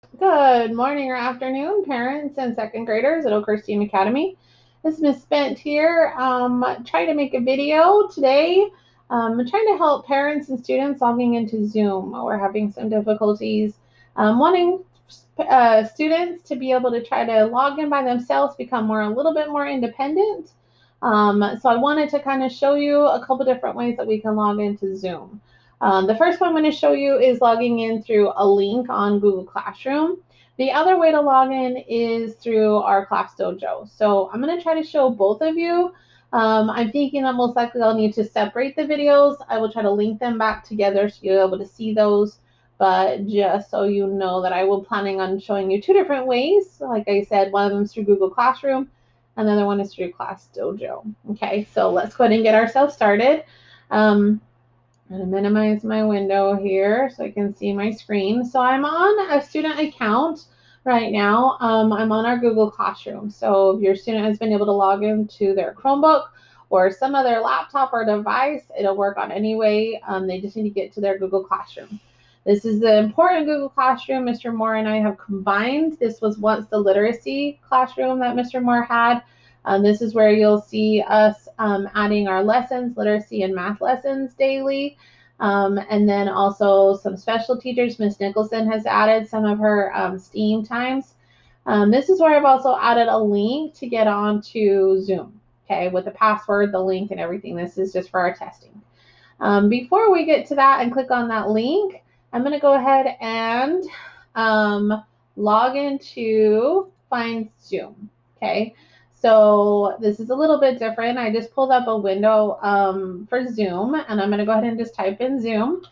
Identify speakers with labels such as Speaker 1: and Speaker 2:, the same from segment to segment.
Speaker 1: Good morning or afternoon, parents and second graders at Oakhurst Steam Academy. This is Miss Bent here. Trying to make a video today. Trying to help parents and students logging into Zoom. We're having some difficulties wanting students to be able to try to log in by themselves, become a little bit more independent. So I wanted to kind of show you a couple different ways that we can log into Zoom. The first one I'm going to show you is logging in through a link on Google Classroom. The other way to log in is through our Class Dojo. So I'm going to try to show both of you. I'm thinking that most likely I'll need to separate the videos. I will try to link them back together so you're able to see those. But just so you know that I will planning on showing you two different ways. Like I said, one of them is through Google Classroom. Another one is through Class Dojo. Okay, so let's go ahead and get ourselves started. I'm going to minimize my window here so I can see my screen. So I'm on a student account right now. I'm on our Google Classroom. So if your student has been able to log into their Chromebook or some other laptop or device, it'll work on any way. They just need to get to their Google Classroom. This is the important Google Classroom Mr. Moore and I have combined. This was once the literacy classroom that Mr. Moore had. This is where you'll see us adding our lessons, literacy and math lessons daily. And then also some special teachers. Miss Nicholson has added some of her STEAM times. This is where I've also added a link to get onto Zoom, okay, with the password, the link, and everything. This is just for our testing. Before we get to that and click on that link, I'm going to go ahead and log into Find Zoom, okay? So this is a little bit different. I just pulled up a window for Zoom, and I'm going to go ahead and just type in Zoom.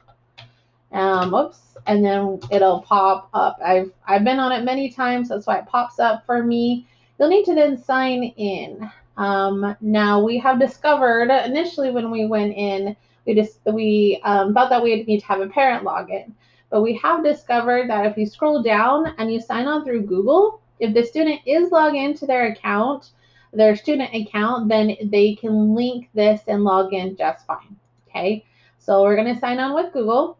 Speaker 1: Whoops, and then it'll pop up. I've been on it many times, that's why it pops up for me. You'll need to then sign in. Now we have discovered initially when we went in, we thought that we need to have a parent login, but we have discovered that if you scroll down and you sign on through Google, if the student is logged into their account, their student account, then they can link this and log in just fine. Okay, so we're going to sign on with Google.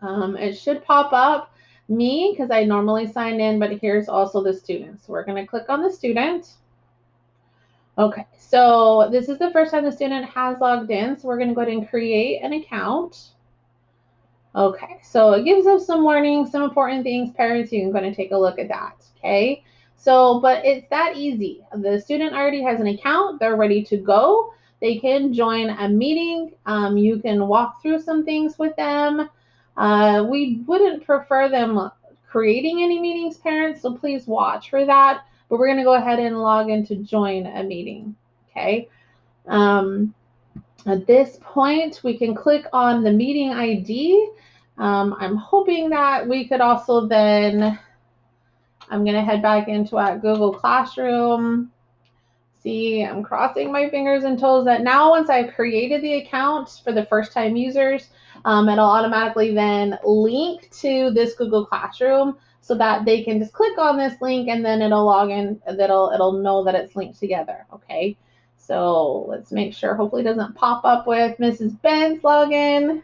Speaker 1: It should pop up me because I normally sign in, but here's also the student. So we're going to click on the student. Okay, so this is the first time the student has logged in, so we're going to go ahead and create an account. Okay, so it gives us some warnings, some important things. Parents, you can go and take a look at that. Okay, so but it's that easy. The student already has an account. They're ready to go. They can join a meeting. You can walk through some things with them. We wouldn't prefer them creating any meetings, parents, so please watch for that. But we're going to go ahead and log in to join a meeting. Okay. At this point, we can click on the meeting ID. I'm hoping that we could also then, I'm going to head back into our Google Classroom. See, I'm crossing my fingers and toes that now once I've created the account for the first time users, it'll automatically then link to this Google Classroom so that they can just click on this link and then it'll log in, it'll know that it's linked together, okay? So let's make sure, hopefully it doesn't pop up with Mrs. Bent's login.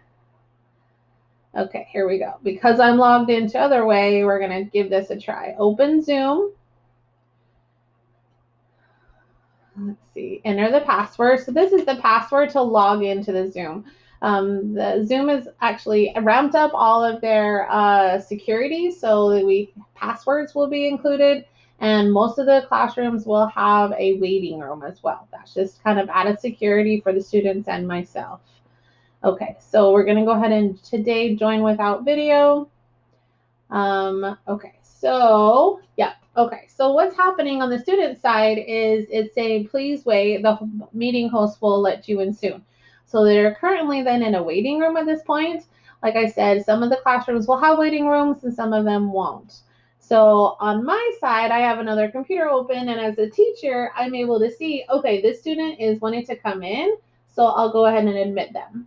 Speaker 1: Okay, here we go. Because I'm logged into other way, we're gonna give this a try. Open Zoom. Let's see, enter the password. So this is the password to log into the Zoom. The Zoom is actually ramped up all of their security, so passwords will be included, and most of the classrooms will have a waiting room as well. That's just kind of added security for the students and myself. Okay, so we're gonna go ahead and today join without video. Okay, so yeah, okay. So what's happening on the student side is it's saying, please wait, the meeting host will let you in soon. So they're currently then in a waiting room at this point. Like I said, some of the classrooms will have waiting rooms and some of them won't. So on my side, I have another computer open, and as a teacher, I'm able to see, okay, this student is wanting to come in, so I'll go ahead and admit them.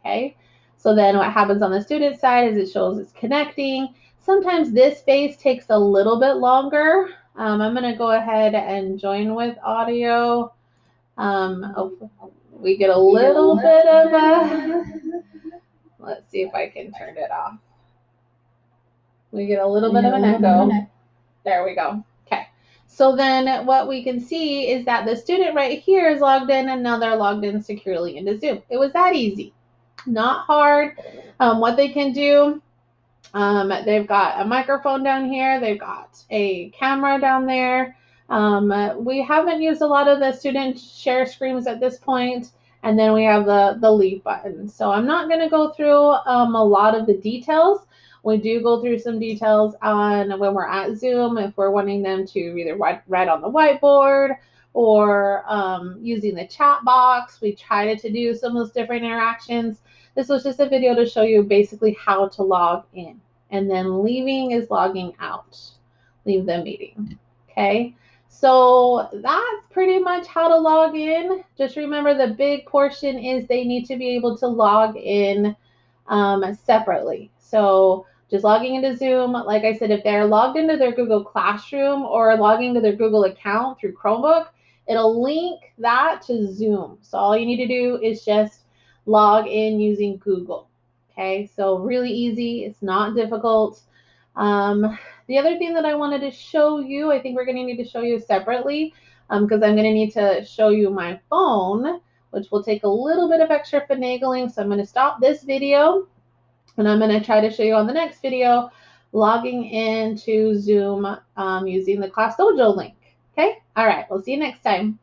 Speaker 1: Okay, so then what happens on the student side is it shows it's connecting. Sometimes this phase takes a little bit longer. I'm going to go ahead and join with audio. We get a little bit of a, let's see if I can turn it off. We get a little bit of an echo. There we go. Okay. So then what we can see is that the student right here is logged in and now they're logged in securely into Zoom. It was that easy, not hard. What they can do, they've got a microphone down here. They've got a camera down there. We haven't used a lot of the student share screens at this point. And then we have the leave button. So I'm not going to go through a lot of the details. We do go through some details on when we're at Zoom, if we're wanting them to either write on the whiteboard or using the chat box. We try to do some of those different interactions. This was just a video to show you basically how to log in. And then leaving is logging out. Leave the meeting. Okay. So that's pretty much how to log in. Just remember the big portion is they need to be able to log in separately. So just logging into Zoom, like I said, if they're logged into their Google Classroom or logging into their Google account through Chromebook, it'll link that to Zoom. So all you need to do is just log in using Google. Okay, so really easy. It's not difficult. The other thing that I wanted to show you, I think we're going to need to show you separately because I'm going to need to show you my phone, which will take a little bit of extra finagling. So I'm going to stop this video and I'm going to try to show you on the next video logging into Zoom using the Class Dojo link. Okay, all right, we'll see you next time.